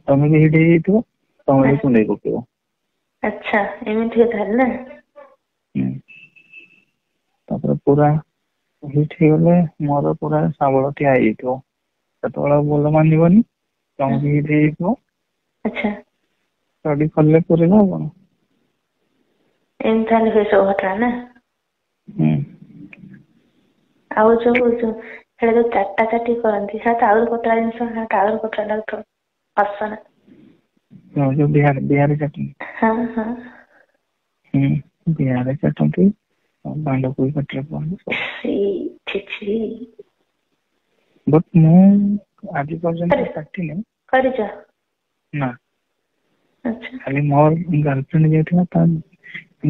ତମେ ବି ହିଟ୍ ହେଇଯାଇଥିବ, ତମେ ବି କୁଣ୍ଡେଇ ପକେଇବ। ଆଚ୍ଛା ଏମିତି କଥା ନା। ତାପରେ ପୁରା ହିଟ୍ ହେଇଗଲେ ମୋର ପୁରା ଶାବଳ ଠିଆ ହେଇଯାଇଥିବ, ସେତେବେଳେ ଭଲ ମାନିବନି, ତମେ ବି ହିଟ୍ ହେଇଯାଇଥିବ। ଆଚ୍ଛା ଷ୍ଟଡି କଲେ ପୁରେଇବ ଆଉ କଣ। ଏମିତି ତାହେଲେ ହୁଏ ସବୁ ଘଟଣା ନା। ଆଉ ଯୋଉ ସେଟା ଯୋଉ ଚାଟା ଚାଟି କରନ୍ତି ସେଟା ତ ଆହୁରି ପତଳା ଜିନିଷ, ସେଟା ଆହୁରି ପତଳା ଲାଗୁଥିବ ଅସନା। ଯୋଉ ବିହାରୀ ଚଟଣି। ହଁ ହଁ ବିହାରରେ ଚାଟନ୍ତି, ବାଣ୍ଡକୋଇ ପାଟିରେ ପକାନ୍ତି। ଛି ଛି। ବଟ୍ ମୁଁ ଆଜି ପର୍ଯ୍ୟନ୍ତ ଚାଟିନି। କରିଛ? ନା। ଆଚ୍ଛା ଖାଲି ମୋର ଗାର୍ଲଫ୍ରେଣ୍ଡ ଯାଇଥିଲା, ତା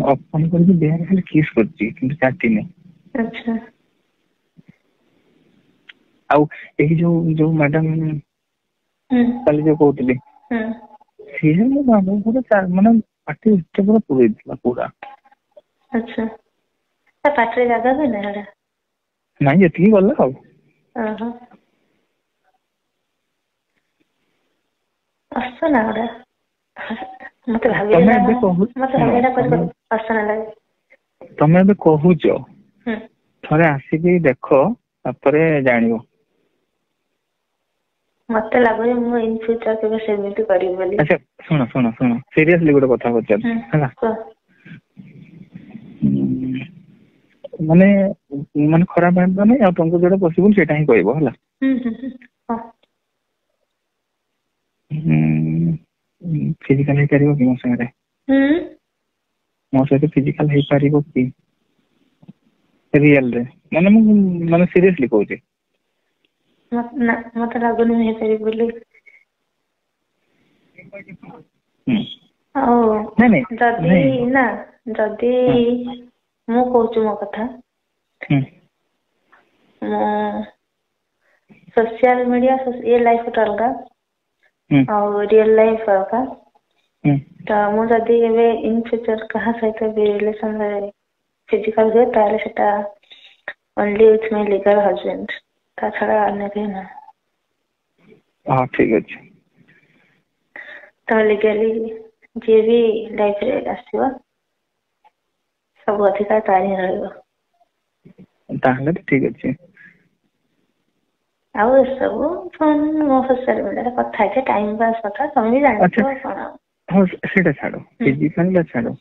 ଅପନ କରିକି ଦେହରେ ଖାଲି କିସ୍ କରିଛି କିନ୍ତୁ ଚାଟିନି। ଆଚ୍ଛା ଆଉ ଏଇ ଯୋଉ ମ୍ୟାଡାମ କାଲି ଯୋଉ କହୁଥିଲି, ସିଏ ମୋ ବାବା ମାନେ ପାଟି ଭିତରେ ପୁରା ପୁରେଇଥିଲା ପୁରା। ଆଚ୍ଛା ତା ପାଟିରେ ଜାଗା ହୁଏନି ସେଟା? ନାଇଁ ଏତିକି ଗଲା ଆଉ। ଓହୋ ଅସନା ଗୁଡା ମତେ ତମେ ଭାବିଲା ଏବେ ଶୁଣ ପରେ ତମେ ଅସନା ଲାଗେ। ତମେ ଏବେ କହୁଛ, ହୁଁ ଥରେ ଆସିକି ଦେଖ ତାପରେ ଜାଣିବ। ମତେ ଲାଗୁଛି ମୁଁ ଇନ ଫ୍ୟୁଚର କେବେ ସେମିତି କରିବି ବୋଲି। ଆଚ୍ଛା ଶୁଣ ସିରିୟସଲି ଗୋଟେ କଥା ପଚାରୁଛି ହେଲା। କୁହ। ମାନେ ଖରାପ ଭାବିବନି, ଆଉ ତମକୁ ଯୋଉଟା ପସିବୁଲ ସେଇଟା ହିଁ କହିବ ହେଲା। ହଁ ଫିଜିକାଲ ହେଇପାରିବ କି ମୋ ସାଙ୍ଗରେ? ମୋ ସହିତ ଫିଜିକାଲ ହେଇପାରିବ କି ରିଅଲ ରେ? ମାନେ ସିରିୟସଲି କହୁଛି। ନା ମତେ ଲାଗୁନି ମୁଁ ହେଇପାରିବି ବୋଲି। ଆଉ ନାଇଁ ଯଦି ନାଇଁ ନା ଯଦି ହଁ ମୁଁ କହୁଛି ମୋ କଥା, ସୋସିଆଲ ମିଡିଆ ଏ ଲାଇଫ ଗୋଟେ ଅଲଗା, ଆଉ ରିଅଲ ଲାଇଫ ଅଲଗା। ତ ମୁଁ ଯଦି ଏବେ ଇନ ଫ୍ୟୁଚର କାହା ସହିତ ବି ରିଲେସନ ରେ ଫିଜିକାଲ ହୁଏ, ତାହେଲେ ସେଟା only with my legal husband, ତା ଛଡା ଅନ୍ୟ କେହି ନୁହେଁ। ହଁ ଠିକ ଅଛି। ତ ଲିଗାଲି ଯିଏ ବି ଲାଇଫରେ ଆସିବ, ସବୁ ଅଧିକାର ତାରି ହିଁ ରହିବ। ତାହେଲେ ତ ଠିକ ଅଛି। ଆଉ ଏସବୁ ମୋ ସୋସିଆଲ ମିଡିଆରେ କଥା ହେଇଛି, ଟାଇମ ପାସ୍ କଥା, ତମେ ବି ଆଚ୍ଛା ଜାଣିଥିବ କଣ। ହଁ ସେଇଟା ଛାଡ, ଫିଜିକାଲ ଛାଡ,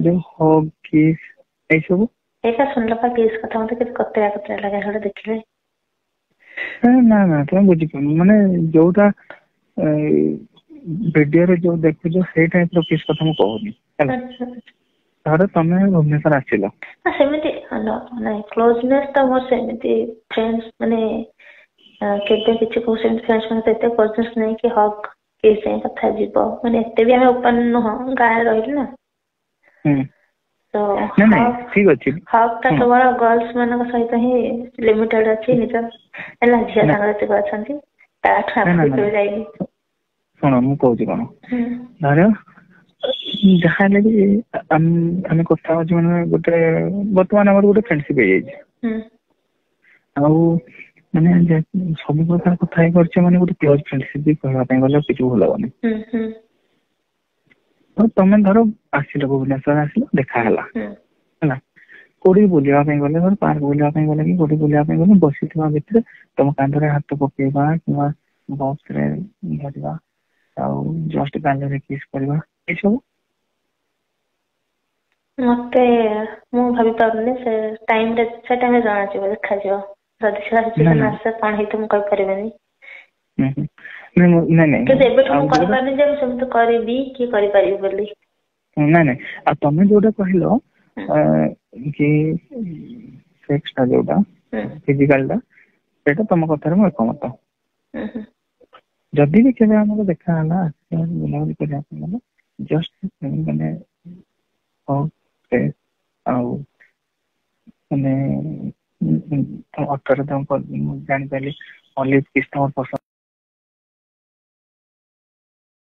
ଯୋଉ ହଗ୍ କିସ୍ ଏଇ ସବୁ? ଏଇଟା ଶୁଣିଲା ପରେ କିସ୍ କଥା ମତେ କେତେ କୋତରା ଲାଗେ ସେଇଟା ଦେଖିଲେ। ନା ତମେ ବୁଝିପାରୁନ, ମାନେ ଯୋଉଟା ଭିଡିଓରେ ଯୋଉ ଦେଖୁଛ ସେଇ ଟାଇପ ର କିସ୍ କଥା ମୁଁ କହୁନି ହେଲା। ଧର ତମେ ଭୁବନେଶ୍ୱର ଆସିଲ, ସେମିତି ନାଇଁ କ୍ଲୋଜନେସ୍ ତ ମୋର ସେମିତି ଫ୍ରେଣ୍ଡସ୍ ମାନେ କେବେ କିଛି କହୁଛନ୍ତି ଫ୍ରେଣ୍ଡସ୍ ମାନେ ଏତେ କ୍ଲୋଜନେସ୍ ନାହିଁ କି ହଗ୍ କିସ୍ ଯାଏଁ କଥା ଯିବ, ମାନେ ଏତେ ବି ଆମେ ଓପନ ନୁହଁ, ଗାଁରେ ରହିଲୁ ନା। ତ ନାଇଁ ଠିକ ଅଛି। ହଗ୍ ଟା ଶୁଣ କେବଳ ଗର୍ଲସ ମାନଙ୍କ ସହିତ ହିଁ ଲିମିଟେଡ ଅଛି, ନିଜ ହେଲା ଝିଅ ସାଙ୍ଗ ଯେତିକ ଅଛନ୍ତି ତାଠୁ ଆଗକୁ କେବେ ଯାଇନି। ଶୁଣ ମୁଁ କହୁଛି କଣ, ଧର ଯାହା ହେଲେ ବି ଆମେ କଥା ହଉଛୁ ମାନେ ଗୋଟେ ବର୍ତ୍ତମାନ ଆମର ଗୋଟେ ଫ୍ରେଣ୍ଡସିପ ହେଇଯାଇଛି। ଆଉ ମାନେ ସବୁ ପ୍ରକାର କଥା ହେଇପାରୁଛେ ମାନେ ଗୋଟେ କ୍ଲୋଜ ଫ୍ରେଣ୍ଡସିପ ବି କହିବା ପାଇଁ ଗଲେ କିଛି ଭୁଲ ହବନି। ତମେ ଧର ଆସିଲ, ଭୁବନେଶ୍ୱର ଆସିଲ, ଦେଖାହେଲା ହେଲା, କୋଉଠି ବୁଲିବା ପାଇଁ ଗଲେ, ଧର ପାର୍କ ବୁଲିବା ପାଇଁ ଗଲେ କି କୋଉଠି ବୁଲିବା ପାଇଁ ଗଲେ, ବସିଥିବା ଭିତରେ ତମ କାନ୍ଧରେ ହାତ ପକେଇବା କିମ୍ବା ବସରେ ଧରିବା ଆଉ ଜଷ୍ଟ ଗାଲରେ କିସ୍ କରିବା, ଏସବୁ ମତେ ମୁଁ ଭାବି ପାରୁନି, ସେ ଟାଇମରେ ଜଣାଯିବ, ଦେଖାଯିବ। ଯଦି ସେଟା ସିଚୁଏସନ ଆସେ କଣ ହେଇଥିବ ମୁଁ କହିପାରିବିନି। କିନ୍ତୁ ଏବେଠୁ ମୁଁ କହିପାରୁନି ଯେ ମୁଁ ସେମିତି କରିବି କି କରିପାରିବି ବୋଲି। ନାଇଁ ଆଉ ତମେ ଯୋଉଟା କହିଲ କି ସେକ୍ସ ଟା ଯୋଉଟା ଫିଜିକାଲ ଟା, ସେଇଟା ତମ କଥାରେ ମୁଁ ଏକମତ। ଯଦି ବି କେବେ ଆମକୁ ଦେଖା ହେଲା, ବୁଲାବୁଲି କରିବା ପାଇଁ ଗଲେ, ଜଷ୍ଟ ମାନେ ଆଉ ମାନେ ଅଟୋରେ ମୁଁ ଜାଣିପାରିଲି ଅଲିଭ୍ କିସ୍ ତମର ପସନ୍ଦ।